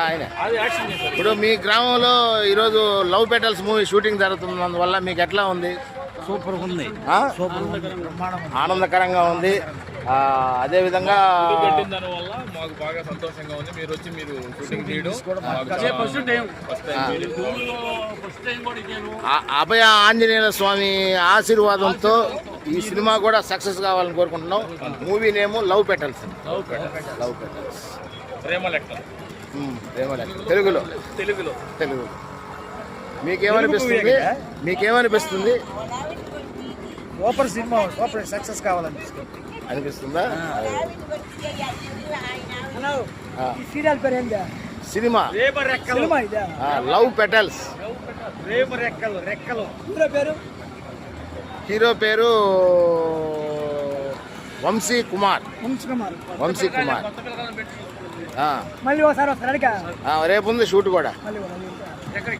ఆయన ఇప్పుడు మీ గ్రామంలో ఈరోజు లవ్ పెటల్స్ మూవీ షూటింగ్ జరుగుతున్నందువల్ల మీకు ఎట్లా ఉంది? సూపర్ ఉంది, ఆనందకరంగా ఉంది. అదేవిధంగా మాకు బాగా సంతోషంగా ఉంది. మీరు వచ్చి మీరు షూటింగ్ చేయడం అభయ ఆంజనేయ స్వామి ఆశీర్వాదంతో ఈ సినిమా కూడా సక్సెస్ కావాలని కోరుకుంటున్నాం. Movie name love petals. Love petals ప్రేమ లెక్క. తెలుగులో మీకేమనిపిస్తుంది? సూపర్ సినిమా, సూపర్ సక్సెస్ అనిపిస్తుందా? సీరియల్ పేరు ఏందా? Cinema love petals. హీరో పేరు వంశీ కుమార్. మళ్ళీ ఒకసారి వస్తారు. రేపు ఉంది షూట్ కూడా.